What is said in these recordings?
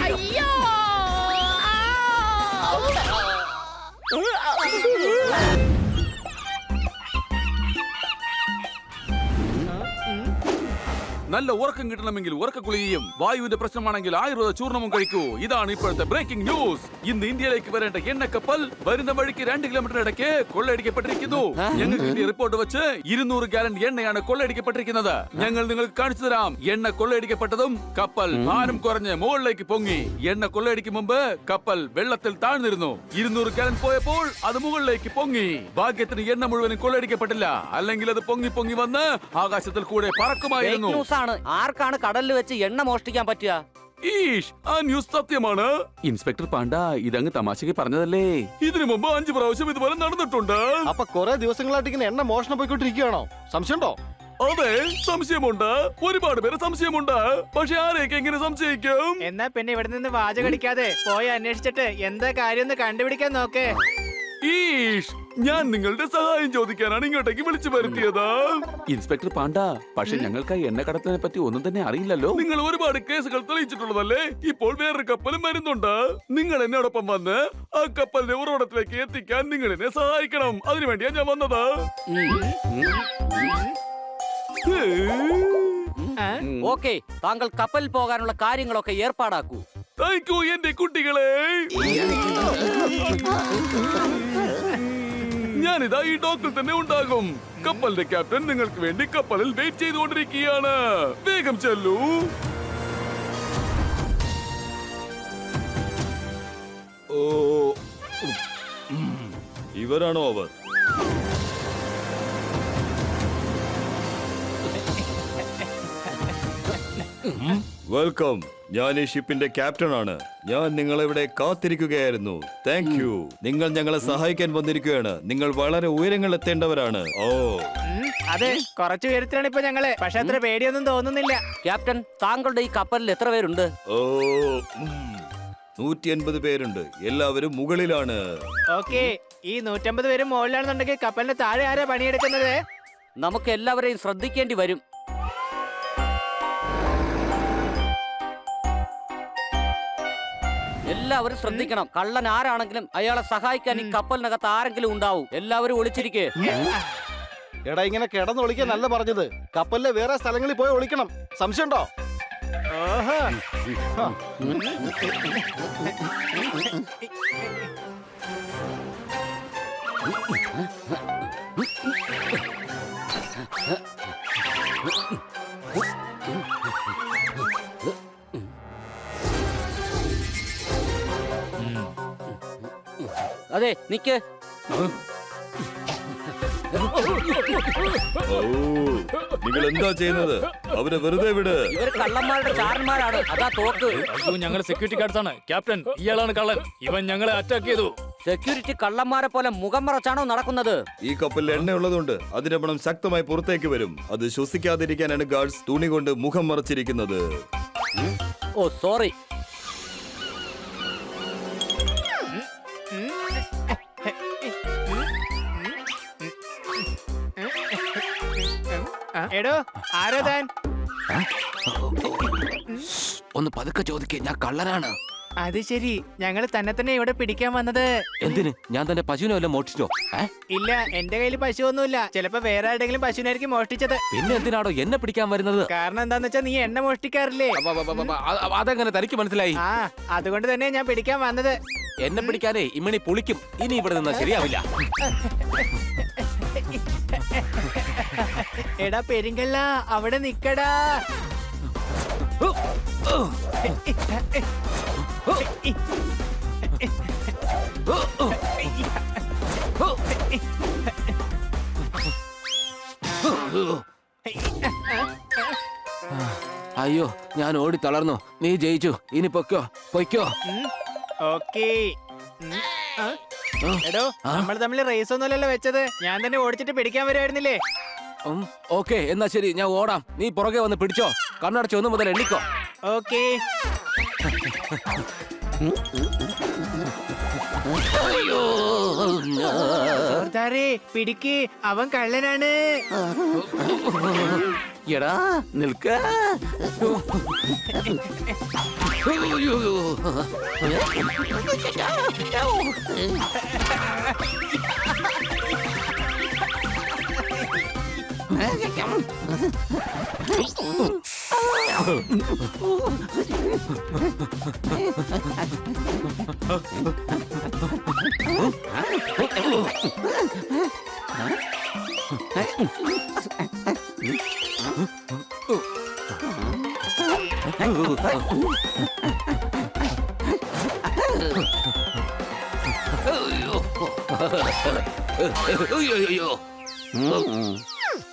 അയ്യോ നല്ല ഉറക്കം കിട്ടണമെങ്കിൽ ഉറക്കക്കുളിയും വായുവിന്റെ പ്രശ്നമാണെങ്കിൽ ആയുർവേദ ചൂർണവും കഴിക്കൂ. ഇതാണ് ഇപ്പോഴത്തെ ബ്രേക്കിംഗ് ന്യൂസ്. ഇന്ന് ഇന്ത്യയിലേക്ക് വരേണ്ട എണ്ണക്കപ്പൽ വരുന്ന വഴിക്ക് 2 കിലോമീറ്റർ ഇടയ്ക്ക് കൊള്ളയടിക്കപ്പെട്ടിരിക്കുന്നു. ഞങ്ങൾക്ക് കിട്ടിയ റിപ്പോർട്ട് വെച്ച് 200 ഗാലൻ എണ്ണയാണ് കൊള്ളയടിക്കപ്പെട്ടിരിക്കുന്നത്. ഞങ്ങൾ നിങ്ങൾക്ക് കാണിച്ചു തരാം. എണ്ണ കൊള്ളയടിക്കപ്പെട്ടതും കപ്പൽ ഭാരം കുറഞ്ഞ് മുകളിലേക്ക് പൊങ്ങി. എണ്ണ കൊള്ളയടിക്കും മുമ്പ് കപ്പൽ വെള്ളത്തിൽ താഴ്ന്നിരുന്നു. 200 ഗാലൻ പോയപ്പോൾ അത് മുകളിലേക്ക് പൊങ്ങി. ഭാഗ്യത്തിന് എണ്ണ മുഴുവനും കൊള്ളയടിക്കപ്പെട്ടില്ല. അല്ലെങ്കിൽ അത് പൊങ്ങി പൊങ്ങി വന്ന് ആകാശത്തിൽ കൂടെ പറക്കുമായിരുന്നു. ആർക്കാണ് കടലിൽ വെച്ച് എണ്ണ മോഷ്ടിക്കാൻ പറ്റുക? ആ ന്യൂസ് സത്യമാണ്. ഇൻസ്പെക്ടർ പാണ്ഡ ഇതങ്ങ് തമാശക്ക് പറഞ്ഞതല്ലേ. ഇതിനു മുമ്പ് 5 പ്രാവശ്യം ഇതുപോലെ നടന്നിട്ടുണ്ട്. അപ്പൊ കുറെ ദിവസങ്ങളായിട്ട് ഇങ്ങനെ എണ്ണ മോഷണം പോയിക്കൊണ്ടിരിക്കുകയാണോ? സംശയമുണ്ടോ? അതെ, സംശയമുണ്ട്. ഒരുപാട് പേര് സംശയമുണ്ട്. പക്ഷെ ആരെയൊക്കെ എങ്ങനെ സംശയിക്കും? എന്നാ പിന്നെ ഇവിടെ നിന്ന് വാചകടിക്കാതെ പോയി അന്വേഷിച്ചിട്ട് എന്താ കാര്യം കണ്ടുപിടിക്കാൻ നോക്കേ. ഞാൻ നിങ്ങളുടെ സഹായം ചോദിക്കാനാണ് ഇങ്ങോട്ടേക്ക് വിളിച്ചു വരുത്തിയത്. ഇൻസ്പെക്ടർ പാണ്ഡ, പക്ഷെ ഞങ്ങൾക്ക് എണ്ണ കടത്തിനെ പറ്റി ഒന്നും തന്നെ അറിയില്ലല്ലോ. നിങ്ങൾ ഒരുപാട് കേസുകൾ തെളിയിച്ചിട്ടുള്ളതല്ലേ. ഇപ്പോൾ വേറൊരു കപ്പലും വരുന്നുണ്ട്. നിങ്ങൾ എന്നോടൊപ്പം വന്ന് ആ കപ്പലിന്റെ ഉറവിടത്തിലേക്ക് എത്തിക്കാൻ നിങ്ങൾ എന്നെ സഹായിക്കണം. അതിനുവേണ്ടിയാ ഞാൻ വന്നത്. ഓക്കെ, താങ്കൾ കപ്പലിൽ പോകാനുള്ള കാര്യങ്ങളൊക്കെ ഏർപ്പാടാക്കൂ. താങ്ക് യു എന്റെ കുട്ടികളെ. ഞാനിതാ ഈ ഡോക്കിൽ തന്നെ ഉണ്ടാകും. കപ്പലിന്റെ ക്യാപ്റ്റൻ നിങ്ങൾക്ക് വേണ്ടി കപ്പലിൽ വെയിറ്റ് ചെയ്തുകൊണ്ടിരിക്കുകയാണ്. വേഗം ചെല്ലൂ. ഓ, ഇവരാണോ അവർ? വെൽക്കം. ഞാൻ ഈ ഷിപ്പിന്റെ ക്യാപ്റ്റൻ ആണ്. ഞാൻ നിങ്ങളിവിടെ കാത്തിരിക്കുകയായിരുന്നു. Thank you. നിങ്ങൾ ഞങ്ങളെ സഹായിക്കാൻ വന്നിരിക്കുകയാണ്. നിങ്ങൾ വളരെ ഉയരങ്ങൾ എത്തേണ്ടവരാണ്. ഓ അതെ, കുറച്ചു ഉയരത്തിലാണ് ഇപ്പൊ ഞങ്ങള്. പക്ഷെ അത്ര പേടിയൊന്നും തോന്നുന്നില്ല. ക്യാപ്റ്റൻ, താങ്കളുടെ ഈ കപ്പലിൽ എത്ര പേരുണ്ട്? ഓ 150 പേരുണ്ട്. എല്ലാവരും മുകളിലാണ്. ഓക്കെ, ഈ 150 പേരും മുകളിലാണെന്നുണ്ടെങ്കിൽ കപ്പലിന്റെ താഴെ ആരാ പണിയെടുക്കുന്നത്? നമുക്ക് എല്ലാവരെയും ശ്രദ്ധിക്കേണ്ടി വരും. എല്ലാവരും ശ്രദ്ധിക്കണം. കള്ളൻ ആരാണെങ്കിലും അയാളെ സഹായിക്കാൻ ഈ കപ്പലിനകത്ത് ആരെങ്കിലും ഉണ്ടാവും. എല്ലാവരും ഒളിച്ചിരിക്കേ. എടാ, ഇങ്ങനെ കിടന്ന് ഒളിക്കാനല്ല പറഞ്ഞത്. കപ്പലിലെ വേറെ സ്ഥലങ്ങളിൽ പോയി ഒളിക്കണം. സംശയമുണ്ടോ? അതെ, നിക്ക്. നിങ്ങൾ എന്താ ചെയ്യുന്നത്? അവരെ വെറുതെ വിട്. ഇവർ കള്ളന്മാരുടെ ചാരന്മാരാണ്. അതാ തോക്ക്. ഞങ്ങൾ സെക്യൂരിറ്റി ഗാർഡ്സ് ആണ്. ക്യാപ്റ്റൻ, ഇയാളാണ് കള്ളൻ. ഇവൻ ഞങ്ങളെ അറ്റാക്ക് ചെയ്തു. സെക്യൂരിറ്റി കള്ളന്മാരെ പോലെ മുഖം മറച്ചാണോ നടക്കുന്നത്? ഈ കപ്പലിൽ എണ്ണ ഉള്ളതുകൊണ്ട് അതിന്റെ മണം ശക്തമായി പുറത്തേക്ക് വരും. അത് ശ്വസിക്കാതിരിക്കാനാണ് ഗാർഡ്സ് തുണി കൊണ്ട് മുഖം മറച്ചിരിക്കുന്നത്. ഓ സോറി. എടോ, ആരാ താൻ? ഒന്ന് പതുക്കെ ചോദിക്കേ, ഞാൻ കള്ളനാണ്. അത് ശരി, ഞങ്ങൾ തന്നെ ഇവിടെ പിടിക്കാൻ വന്നത്. എന്തിന്? ഞാൻ തന്റെ പശുവിനെ വല്ല മോഷ്ടിച്ചോ? ഇല്ല, എന്റെ കയ്യിൽ പശുവൊന്നുമില്ല. ചിലപ്പോ വേറെ ആരുടെങ്കിലും പശുവിനായിരിക്കും മോഷ്ടിച്ചത്. പിന്നെ എന്തിനാണോ എന്നെ പിടിക്കാൻ വരുന്നത്? കാരണം എന്താന്ന് വെച്ചാ നീ എണ്ണ മോഷ്ടിക്കാറില്ലേ? അതെങ്ങനെ തനിക്ക് മനസ്സിലായി? ആ, അതുകൊണ്ട് തന്നെ ഞാൻ പിടിക്കാൻ വന്നത്. എന്നെ പിടിക്കാനേ ഇമ്മണി പൊളിക്കും. ഇനി ഇവിടെ നിന്നാ ശരിയാവില്ല. എടാ പെരിങ്കല്ല, അവിടെ നിക്കടാ. അയ്യോ, ഞാൻ ഓടി തളർന്നു. നീ ജയിച്ചു. ഇനി പൊയ്ക്കോ, പൊയ്ക്കോ. ഓക്കേ. എടോ, നമ്മൾ തമ്മിൽ റേസ് ഒന്നുമല്ലല്ലോ വെച്ചത്. ഞാൻ തന്നെ ഓടിച്ചിട്ട് പിടിക്കാൻ വരുമായിരുന്നില്ലേ? ഓക്കെ, എന്നാ ശരി, ഞാൻ ഓടാം. നീ പുറകെ വന്ന് പിടിച്ചോ. കണ്ണടച്ച് 1 മുതൽ എണ്ണിക്കോ. ഓക്കേ. സർദാറേ പിടിക്ക്, അവൻ കള്ളനാണ്. എടാ നിൽക്ക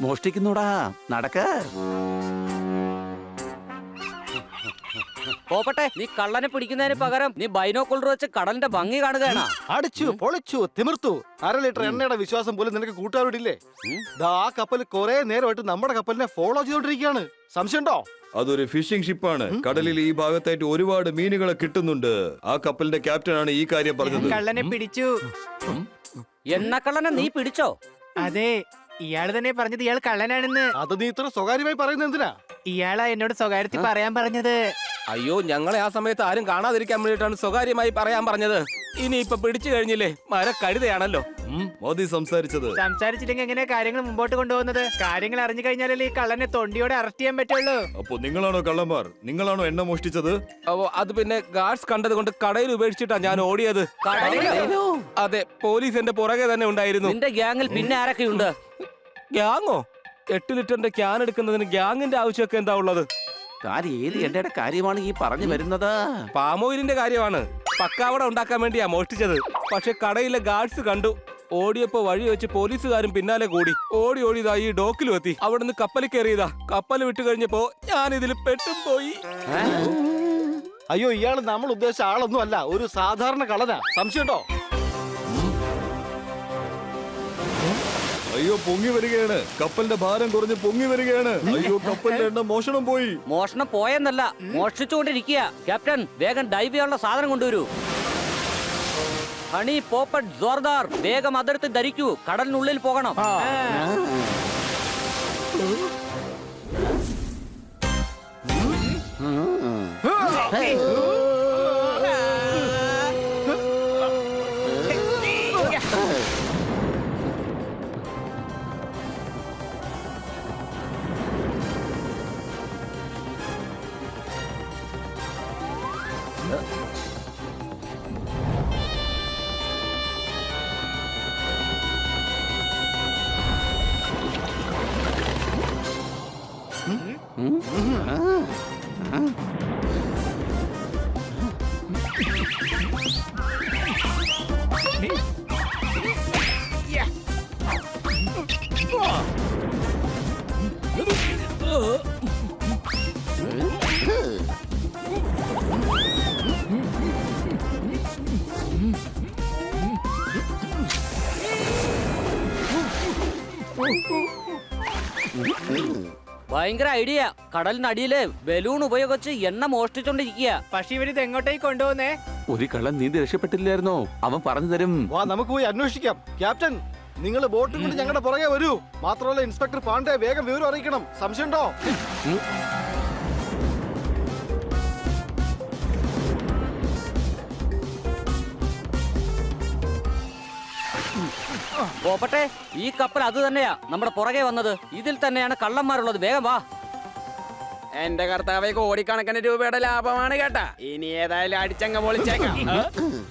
മോഷ്ടിക്കുന്നോടാ, നടക്ക. പോപ്പട്ടെ, നീ കള്ളനെ പിടിക്കുന്നതിന് പകരം നീ ബൈനോക്കുളർ വെച്ച് കടലിന്റെ ഭംഗി കാണുകയാണ്. അടിച്ചു പൊളിച്ചു തിമിർത്തു. 1/2 ലിറ്റർ എണ്ണയുടെ വിശ്വാസം പോലും നിനക്ക് കൂട്ടുകാരോടില്ലേ? ദാ ആ കപ്പൽ കുറെ നേരമായിട്ട് നമ്മുടെ കപ്പലിനെ ഫോളോ ചെയ്തോണ്ടിരിക്കുകയാണ്. സംശയമുണ്ടോ? അതൊരു ഫിഷിംഗ് ഷിപ്പാണ്. കടലിൽ ഈ ഭാഗത്തായിട്ട് ഒരുപാട് മീനുകളെ കിട്ടുന്നുണ്ട്. ആ കപ്പലിന്റെ ക്യാപ്റ്റനാണ് ഈ കാര്യം പറഞ്ഞത്. കള്ളനെ പിടിച്ചു. എണ്ണക്കള്ളനെ നീ പിടിച്ചോ? അതെ, ഇയാള് തന്നെ പറഞ്ഞത് ഇയാൾ കള്ളനാണെന്ന്. അത് നീ ഇത്ര സ്വകാര്യമായി പറയുന്നത് എന്തിനാ? ഇയാളാ എന്നോട് സ്വകാര്യത്തിൽ പറയാൻ പറഞ്ഞത്. അയ്യോ, ഞങ്ങളെ ആ സമയത്ത് ആരും കാണാതിരിക്കാൻ വേണ്ടിയിട്ടാണ് സ്വകാര്യമായി പറയാൻ പറഞ്ഞത്. ഇനിയിപ്പൊ പിടിച്ചു കഴിഞ്ഞില്ലേ, മര കഴുതയാണല്ലോ. മോദി സംസാരിച്ചത്. സംസാരിച്ചില്ലെങ്കിൽ എങ്ങനെയാ കാര്യങ്ങൾ മുമ്പോട്ട് കൊണ്ടുപോകുന്നത്? കാര്യങ്ങൾ അറിഞ്ഞു കഴിഞ്ഞാലല്ലേ ഈ കള്ളനെ തൊണ്ടിയോടെ അറസ്റ്റ് ചെയ്യാൻ പറ്റുള്ളൂ. അപ്പൊ നിങ്ങളാണോ കള്ളന്മാർ? നിങ്ങളാണോ എണ്ണ മോഷ്ടിച്ചത്? അത് പിന്നെ ഗാർഡ്സ് കണ്ടത് കൊണ്ട് കടയിൽ ഉപേക്ഷിച്ചിട്ടാ ഞാൻ ഓടിയത്. കടലിലോ? അതെ, പോലീസ് എന്റെ പുറകെ തന്നെ ഉണ്ടായിരുന്നു. നിന്റെ ഗ്യാങ്ങിൽ പിന്നെ ആരൊക്കെയുണ്ട്? ഗ്യാങ്ങോ? 8 ലിറ്ററിന്റെ ക്യാൻ എടുക്കുന്നതിന് ഗ്യാങ്ങിന്റെ ആവശ്യമൊക്കെ എന്താ ഉള്ളത്? താൻ ഏത് എണ്ണയുടെ കാര്യമാണ് ഈ പറഞ്ഞു വരുന്നത്? പാമോയിലിന്റെ കാര്യമാണ്. പക്കാവട ഉണ്ടാക്കാൻ വേണ്ടിയാ മോഷ്ടിച്ചത്. പക്ഷെ കടയിലെ ഗാർഡ്സ് കണ്ടു. ഓടിയപ്പോ വഴി വെച്ച് പോലീസുകാരും പിന്നാലെ കൂടി. ഓടി ഓടിയതാ ഈ ഡോക്കിലും എത്തി. അവിടുന്ന് കപ്പലിൽ കയറിയതാ. കപ്പൽ വിട്ടു കഴിഞ്ഞപ്പോ ഞാൻ ഇതിൽ പെട്ടും പോയി. അയ്യോ, ഇയാള് നമ്മൾ ഉദ്ദേശിച്ച ആളൊന്നും അല്ല, ഒരു സാധാരണ കള്ളനാ. സംശയമുണ്ടോ? അയ്യോ, പൊങ്ങി വരികയാണ്. കപ്പലിന്റെ ഭാരം കുറഞ്ഞ് പൊങ്ങി വരികയാണ്. അയ്യോ, കപ്പലിന്റെ എണ്ണ മോഷണം പോയി. മോഷണം പോയെന്നല്ല, മോഷ്ടിച്ചുകൊണ്ടിരിക്കുക. ക്യാപ്റ്റൻ, വേഗം ഡൈവ് ചെയ്യാനുള്ള സാധനം കൊണ്ടുവരൂ. ഹണി, പോപ്പറ്റ്, ജോർദാർ, വേഗം അതെടുത്ത് ധരിക്കൂ. കടലിനുള്ളിൽ പോകണം. ഭയങ്കര ഐഡിയ. കടലിനടിയില് ബലൂൺ ഉപയോഗിച്ച് എണ്ണ മോഷ്ടിച്ചോണ്ടിരിക്കുക. പക്ഷെ ഇവരിത് എങ്ങോട്ടേക്ക് കൊണ്ടുപോകുന്നേ? ഒരു കള്ളൻ നീന്തി രക്ഷപ്പെട്ടില്ലായിരുന്നോ? അവൻ പറഞ്ഞു തരും. വാ, നമുക്ക് പോയി അന്വേഷിക്കാം. ക്യാപ്റ്റൻ, നിങ്ങൾ ബോട്ടും കൊണ്ട് ഞങ്ങളുടെ പുറകെ വരൂ. മാത്രമല്ല, ഇൻസ്പെക്ടർ പാണ്ഡെ വേഗം വിവരം അറിയിക്കണം. സംശയമുണ്ടോ? പോപ്പട്ടെ, ഈ കപ്പൽ അത് തന്നെയാ നമ്മുടെ പുറകെ വന്നത്. ഇതിൽ തന്നെയാണ് കള്ളന്മാരുള്ളത്. വേഗം വാ. എന്റെ കർത്താവേ, കോടിക്കണക്കിന് രൂപയുടെ ലാഭമാണ് കേട്ടാ. ഇനി ഏതായാലും അടിച്ചങ്ങ പൊളിച്ചേക്കാം.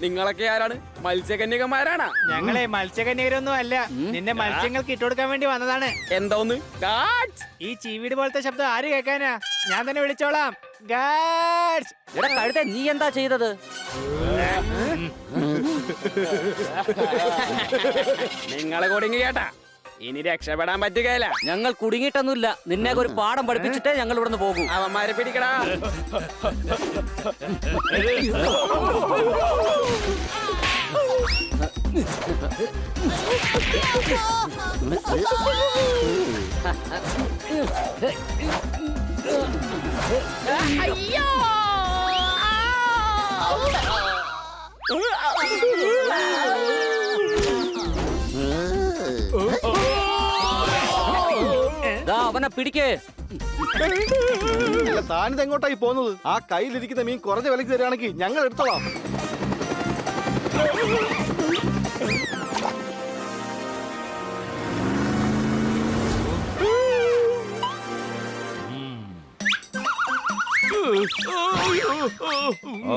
നിങ്ങളൊക്കെ ആരാണ്? മത്സ്യകന്യകന്മാരാണ്? ഞങ്ങളെ മത്സ്യകന്യകരൊന്നും അല്ല. നിന്നെ മത്സ്യങ്ങൾക്ക് ഇട്ടുകൊടുക്കാൻ വേണ്ടി വന്നതാണ്. എന്തോന്ന്? ഈ ചീവീട് പോലത്തെ ശബ്ദം ആര് കേൾക്കാനാ? ഞാൻ തന്നെ വിളിച്ചോളാം. ഗാഡ്സ്! ഇവിടെ കഴുത, നീ എന്താ ചെയ്തത്? നിങ്ങളെ കുടുങ്ങി കേട്ടാ. ഇനി രക്ഷപ്പെടാൻ പറ്റുകയില്ല. ഞങ്ങൾ കുടുങ്ങിയിട്ടൊന്നുമില്ല. നിന്നെ ഒരു പാഠം പഠിപ്പിച്ചിട്ടേ ഞങ്ങൾ ഇവിടുന്ന് പോകും. അവന്മാരെ പിടിക്കടാ. അയ്യോ! ദാ അവനെ പിടിക്കേ. അല്ല, താനിത് എങ്ങോട്ടായി പോകുന്നത്? ആ കയ്യിലിരിക്കുന്ന മീൻ കുറഞ്ഞ വിലക്ക് തരികയാണെങ്കിൽ ഞങ്ങൾ എടുത്തോളാം.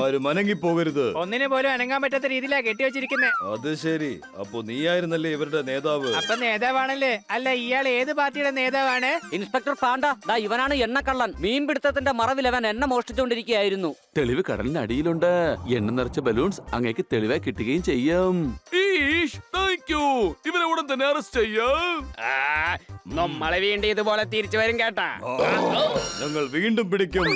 ആരും അനങ്ങിപ്പോകരുത്. ഒന്നിനെ പോലും അനങ്ങാൻ പറ്റാത്ത രീതിയിലാ കെട്ടി വെച്ചിരിക്കുന്നത്. അത് ശരി. അപ്പൊ നീയായിരുന്നല്ലേ ഇവരുടെ നേതാവ്? അപ്പൊ നേതാവാണല്ലേ? അല്ല, ഇയാൾ ഏത് പാർട്ടിയുടെ നേതാവാണ്? ഇൻസ്പെക്ടർ പാണ്ട, ദാ ഇവനാണ് എണ്ണക്കള്ളൻ. മീൻപിടുത്തത്തിന്റെ മറവിൽ അവൻ എണ്ണ മോഷ്ടിച്ചുകൊണ്ടിരിക്കുകയായിരുന്നു. തെളിവ് കടലിന് അടിയിലുണ്ട്. എണ്ണ നിറച്ച ബലൂൺസ് അങ്ങേക്ക് തെളിവായി കിട്ടുകയും ചെയ്യും. Thank you. ഇവരെ ഉടൻ തന്നെ അറസ്റ്റ് ചെയ്യാം. നമ്മളെ വീണ്ടും ഇതുപോലെ തിരിച്ചു വരും കേട്ടാ. ഞങ്ങൾ വീണ്ടും പിടിക്കും.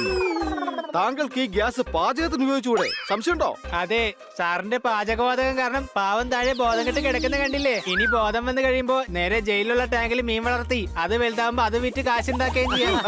താങ്കൾക്ക് ഈ ഗ്യാസ് പാചകത്തിന് ഉപയോഗിച്ചുകൂടെ? സംശയമുണ്ടോ? അതെ, സാറിന്റെ പാചകവാതകം കാരണം പാവം താഴെ ബോധം കെട്ട് കിടക്കുന്ന കണ്ടില്ലേ? ഇനി ബോധം വന്ന് കഴിയുമ്പോ നേരെ ജയിലിലുള്ള ടാങ്കിൽ മീൻ വളർത്തി അത് വലുതാവുമ്പോ അത് വിറ്റ് കാശുണ്ടാക്കുകയും ചെയ്യാം.